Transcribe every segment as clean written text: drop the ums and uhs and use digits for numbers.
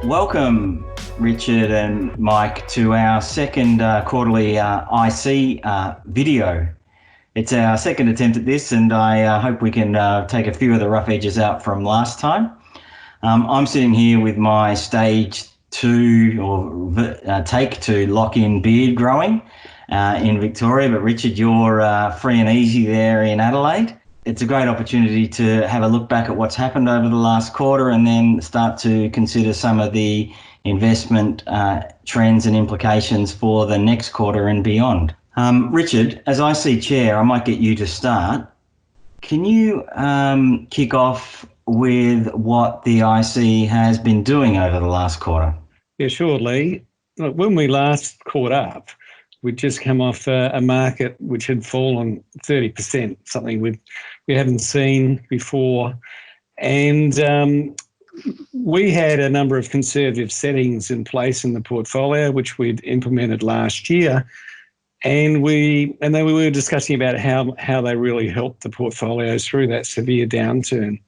Welcome, Richard and Mike, to our second quarterly IC video. It's our second attempt at this, and I hope we can take a few of the rough edges out from last time. I'm sitting here with my stage 2 or take to lock in beard growing in Victoria, but Richard, you're free and easy there in Adelaide. It's a great opportunity to have a look back at what's happened over the last quarter and then start to consider some of the investment trends and implications for the next quarter and beyond. Richard, as IC Chair, I might get you to start. Can you kick off with what the IC has been doing over the last quarter? Yeah, sure, Lee. Look, when we last caught up, we'd just come off a market which had fallen 30%, something we haven't seen before. And we had a number of conservative settings in place in the portfolio, which we'd implemented last year. And we were discussing about how they really helped the portfolios through that severe downturn.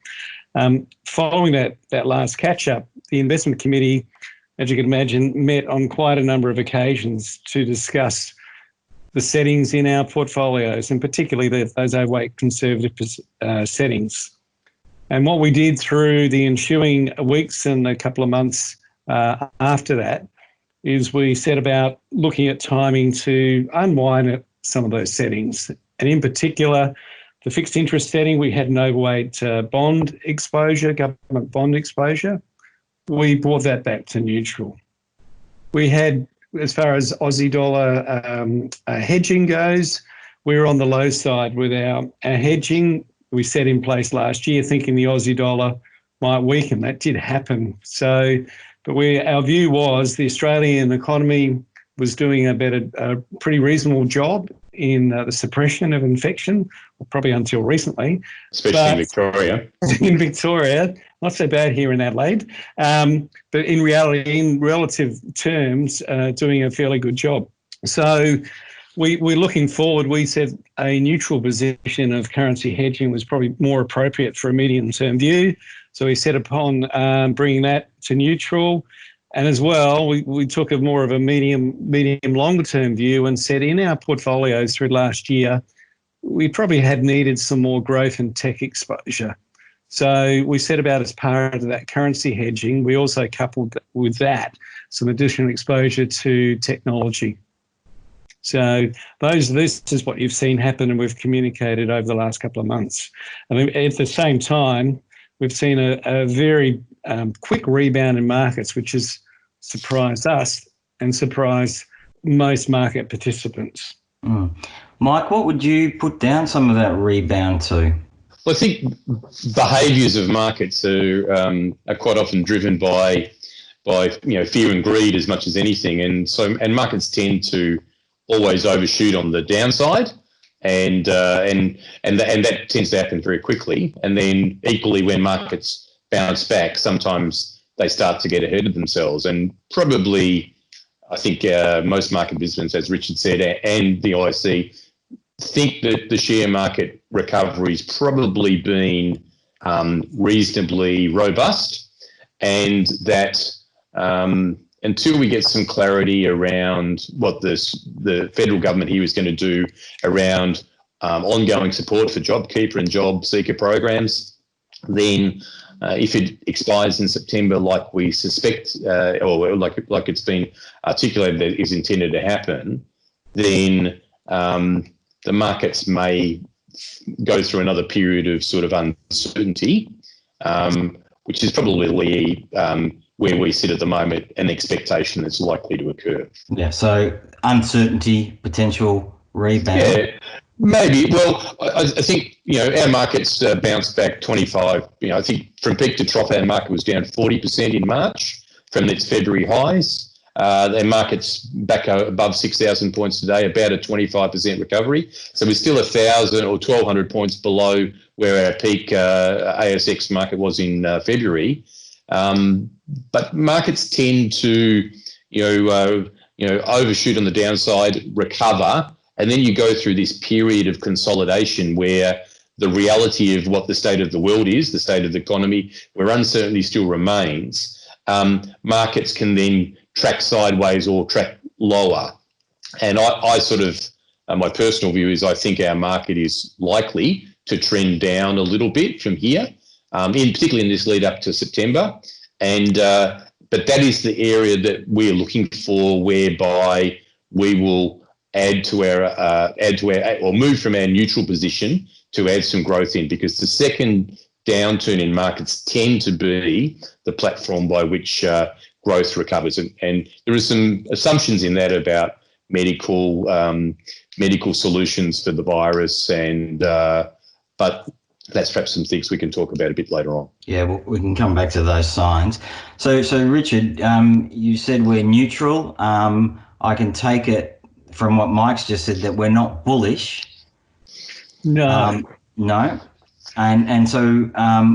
Following that last catch-up, the investment committee, as you can imagine, met on quite a number of occasions to discuss the settings in our portfolios, and particularly those overweight conservative settings. And what we did through the ensuing weeks and a couple of months after that is we set about looking at timing to unwind some of those settings. And in particular, the fixed interest setting, we had an overweight bond exposure, government bond exposure. We brought that back to neutral. We had, as far as Aussie dollar hedging goes, we were on the low side with our hedging we set in place last year, thinking the Aussie dollar might weaken. That did happen. But our view was the Australian economy was doing a pretty reasonable job in the suppression of infection, probably until recently. Especially in Victoria. In Victoria, not so bad here in Adelaide. But in reality, in relative terms, doing a fairly good job. So we're looking forward. We said a neutral position of currency hedging was probably more appropriate for a medium-term view. So we set upon bringing that to neutral. And as well, we took more of a medium longer-term view and said in our portfolios through last year, we probably had needed some more growth and tech exposure. So we set about, as part of that currency hedging, we also coupled with that some additional exposure to technology. So this is what you've seen happen and we've communicated over the last couple of months. I mean, at the same time, we've seen a very quick rebound in markets, which has surprised us and surprised most market participants. Mike, what would you put down some of that rebound to? Well, I think behaviours of markets are quite often driven by fear and greed as much as anything, and markets tend to always overshoot on the downside, and that tends to happen very quickly. And then equally, when markets bounce back, sometimes they start to get ahead of themselves. And probably, I think most market participants, as Richard said, and the IC, think that the share market recovery's probably been reasonably robust, and that until we get some clarity around what the federal government here is going to do around ongoing support for JobKeeper and job seeker programs, then if it expires in September like we suspect, or like it's been articulated that is intended to happen, then the markets may go through another period of sort of uncertainty, which is probably where we sit at the moment, an expectation that's likely to occur. Yeah, so uncertainty, potential rebound. Yeah, maybe. Well, I think, our markets bounced back 25. I think from peak to trough, our market was down 40% in March from its February highs. Their market's back above 6,000 points today, about a 25% recovery. So we're still 1,000 or 1,200 points below where our peak ASX market was in February. But markets tend to, overshoot on the downside, recover, and then you go through this period of consolidation where the reality of what the state of the world is, the state of the economy, where uncertainty still remains, markets can then track sideways or track lower. And I sort of, my personal view is I think our market is likely to trend down a little bit from here, particularly in this lead up to September. And but that is the area that we're looking for, whereby we will add to our or move from our neutral position to add some growth in, because the second downturn in markets tend to be the platform by which growth recovers. And there are some assumptions in that about medical solutions for the virus, and but that's perhaps some things we can talk about a bit later on. Yeah, well, we can come back to those signs. So Richard, you said we're neutral. I can take it from what Mike's just said that we're not bullish. No. No. And so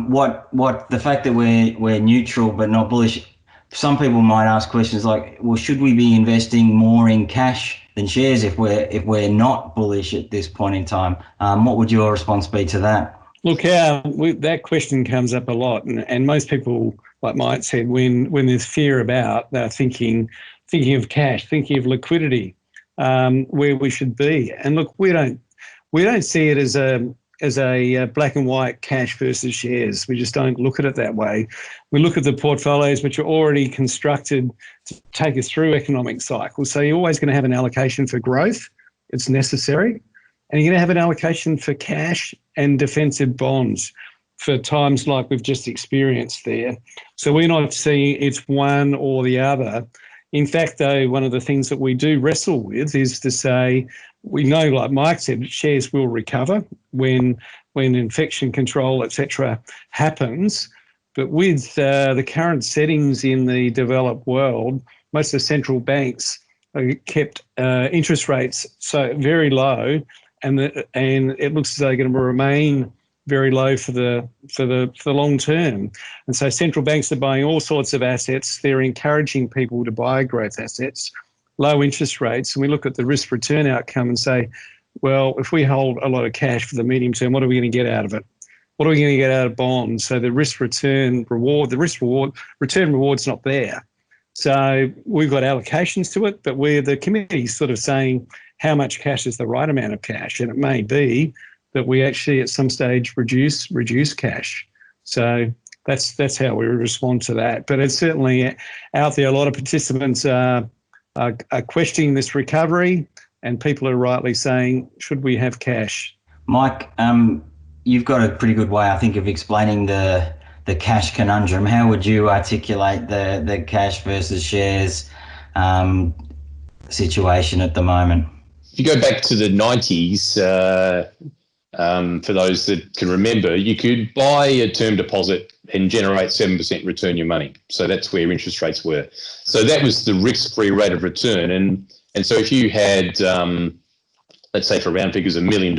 what the fact that we're neutral but not bullish, some people might ask questions like, well, should we be investing more in cash than shares if we're not bullish at this point in time? What would your response be to that? Look, that question comes up a lot, and most people, like Mike said, when there's fear about, they're thinking of cash, thinking of liquidity, where we should be. And look, we don't see it as a black and white cash versus shares. We just don't look at it that way. We look at the portfolios which are already constructed to take us through economic cycles. So you're always going to have an allocation for growth. It's necessary. And you're going to have an allocation for cash and defensive bonds for times like we've just experienced there. So we're not seeing it's one or the other. In fact, though, one of the things that we do wrestle with is to say, we know, like Mike said, shares will recover when infection control, etc., happens. But with the current settings in the developed world, most of the central banks kept interest rates so very low, and it looks as though they're going to remain very low for the long term. And so central banks are buying all sorts of assets. They're encouraging people to buy growth assets, low interest rates. And we look at the risk return outcome and say, well, if we hold a lot of cash for the medium term, what are we going to get out of it? What are we going to get out of bonds? So the return reward's not there. So we've got allocations to it, but the committee's sort of saying how much cash is the right amount of cash. And it may be that we actually at some stage reduce cash. So that's how we respond to that. But it's certainly out there. A lot of participants are questioning this recovery, and people are rightly saying, should we have cash? Mike, you've got a pretty good way, I think, of explaining the cash conundrum. How would you articulate the cash versus shares situation at the moment? If you go back to the 90s, for those that can remember, you could buy a term deposit and generate 7% return your money. So that's where interest rates were. So that was the risk-free rate of return. And so if you had, let's say for round figures, $1 million,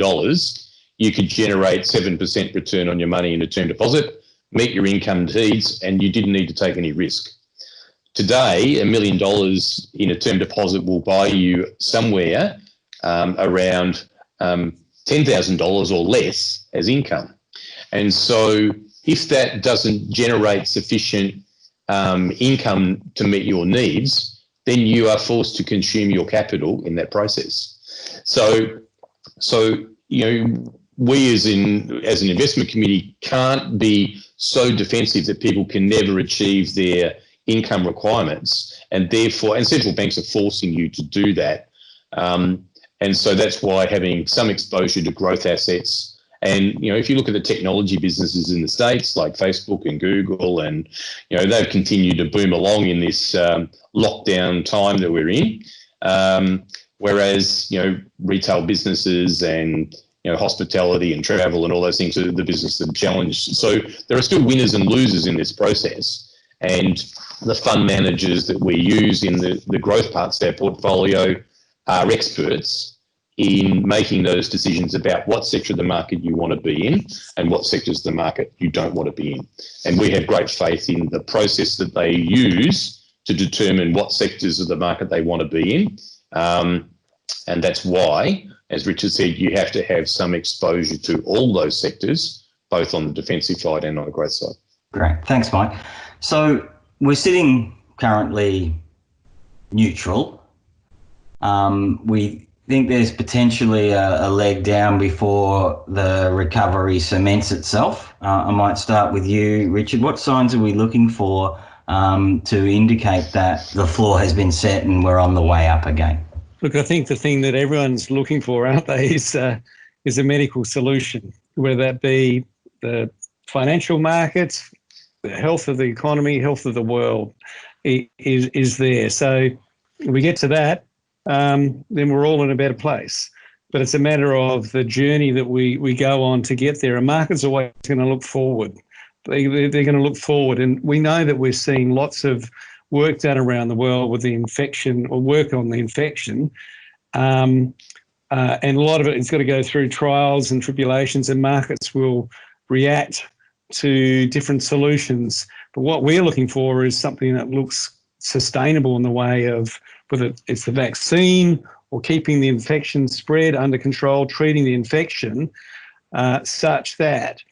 you could generate 7% return on your money in a term deposit, meet your income needs, and you didn't need to take any risk. Today, $1 million in a term deposit will buy you somewhere around $10,000 or less as income. And so if that doesn't generate sufficient income to meet your needs, then you are forced to consume your capital in that process. So we as an investment committee can't be so defensive that people can never achieve their income requirements, and central banks are forcing you to do that. And so that's why having some exposure to growth assets, and if you look at the technology businesses in the States like Facebook and Google, and they've continued to boom along in this lockdown time that we're in, whereas retail businesses and hospitality and travel and all those things are the business that are challenged. So there are still winners and losers in this process, and the fund managers that we use in the growth parts of our portfolio are experts in making those decisions about what sector of the market you want to be in and what sectors of the market you don't want to be in. And we have great faith in the process that they use to determine what sectors of the market they want to be in. And that's why, as Richard said, you have to have some exposure to all those sectors, both on the defensive side and on the growth side. Great. Thanks, Mike. So we're sitting currently neutral. We think there's potentially a leg down before the recovery cements itself. I might start with you, Richard. What signs are we looking for to indicate that the floor has been set and we're on the way up again? Look, I think the thing that everyone's looking for, aren't they, is a medical solution, whether that be the financial markets, the health of the economy, health of the world is there. So we get to that, then we're all in a better place. But it's a matter of the journey that we go on to get there. And markets are always going to look forward. They're going to look forward. And we know that we're seeing lots of work done around the world with the infection or work on the infection. And a lot of it is got to go through trials and tribulations, and markets will react to different solutions. But what we're looking for is something that looks sustainable in the way of whether it's the vaccine or keeping the infection spread under control, treating the infection such that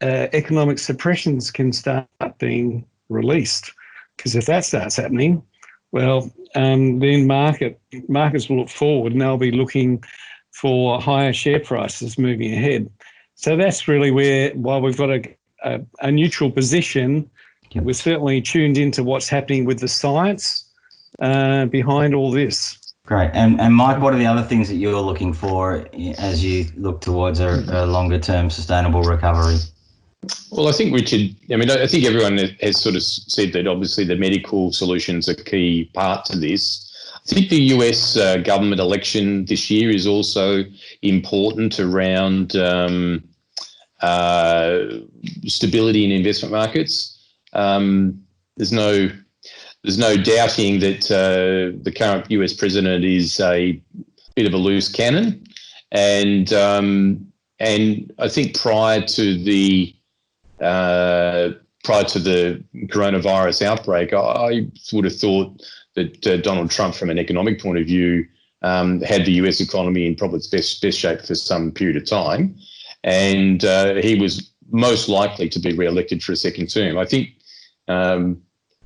economic suppressions can start being released. Because if that starts happening, well, then markets will look forward and they'll be looking for higher share prices moving ahead. So that's really while we've got a neutral position, Yep. we're certainly tuned into what's happening with the science behind all this. Great. And Mike, what are the other things that you're looking for as you look towards a longer-term sustainable recovery? Well, I think, Richard, I think everyone has sort of said that obviously the medical solution's a key part to this. I think the US government election this year is also important around stability in investment markets. There's no doubting that the current US president is a bit of a loose cannon, and I think prior to the coronavirus outbreak, I would have thought that Donald Trump, from an economic point of view, had the US economy in probably its best shape for some period of time, and he was most likely to be re-elected for a second term. I think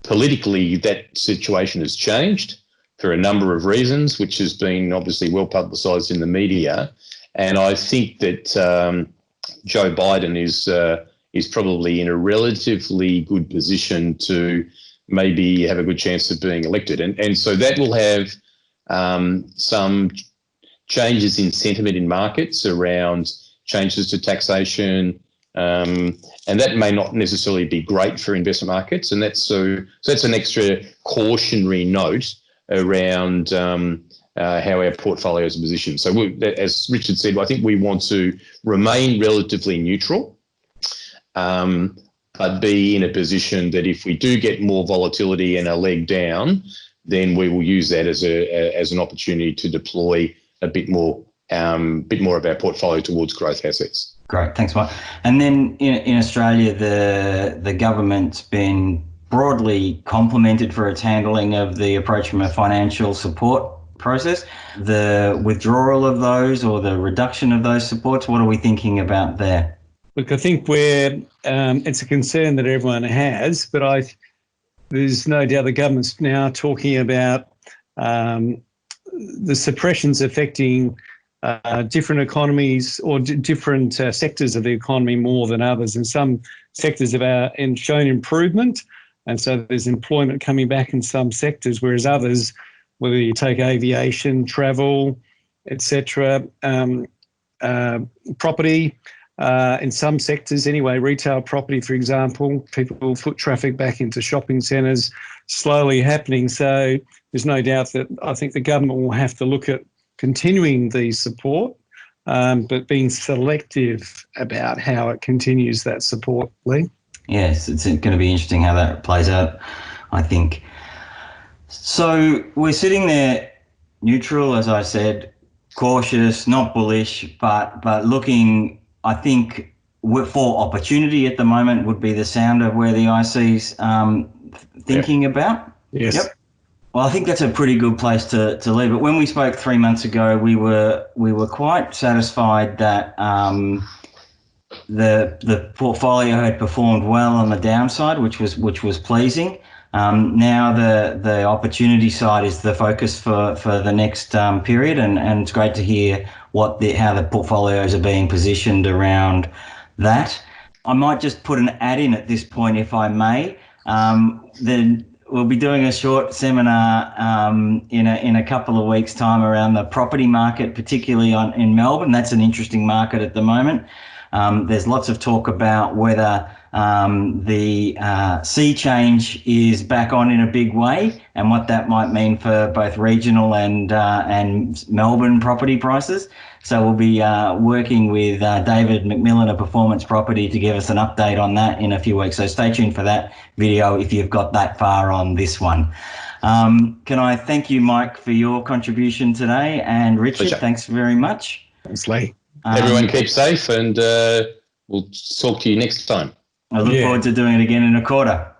politically that situation has changed for a number of reasons, which has been obviously well publicised in the media, and I think that Joe Biden is probably in a relatively good position to maybe have a good chance of being elected. And so that will have some changes in sentiment in markets around changes to taxation, and that may not necessarily be great for investment markets. And that's an extra cautionary note around how our portfolios are positioned. So as Richard said, I think we want to remain relatively neutral, but be in a position that if we do get more volatility and a leg down, then we will use that as an opportunity to deploy a bit more of our portfolio towards growth assets. Great, thanks, Mike. And then in Australia, the government's been broadly complimented for its handling of the approach from a financial support process. The withdrawal of those or the reduction of those supports, what are we thinking about there? Look, I think it's a concern that everyone has, but there's no doubt the government's now talking about the suppressions affecting different economies or different sectors of the economy more than others. And some sectors have shown improvement, and so there's employment coming back in some sectors, whereas others, whether you take aviation, travel, etc., property, in some sectors anyway, retail property, for example, people foot traffic back into shopping centres, slowly happening. So there's no doubt that I think the government will have to look at continuing the support, but being selective about how it continues that support, Lee. Yes, it's going to be interesting how that plays out, I think. So we're sitting there neutral, as I said, cautious, not bullish, but looking, I think, for opportunity at the moment would be the sound of where the IC's thinking about. Yes. Yep. Well, I think that's a pretty good place to leave it. When we spoke 3 months ago, we were quite satisfied that the portfolio had performed well on the downside, which was pleasing. Now the opportunity side is the focus for the next period, and it's great to hear how the portfolios are being positioned around that. I might just put an ad in at this point, if I may. Then we'll be doing a short seminar in a couple of weeks' time around the property market, particularly in Melbourne. That's an interesting market at the moment. There's lots of talk about whether the sea change is back on in a big way, and what that might mean for both regional and Melbourne property prices. So we'll be working with David McMillan of Performance Property to give us an update on that in a few weeks. So stay tuned for that video if you've got that far on this one. Can I thank you, Mike, for your contribution today, and Richard, Pleasure. Thanks very much. Thanks, Lee. Everyone keep safe, and we'll talk to you next time. I look forward to doing it again in a quarter.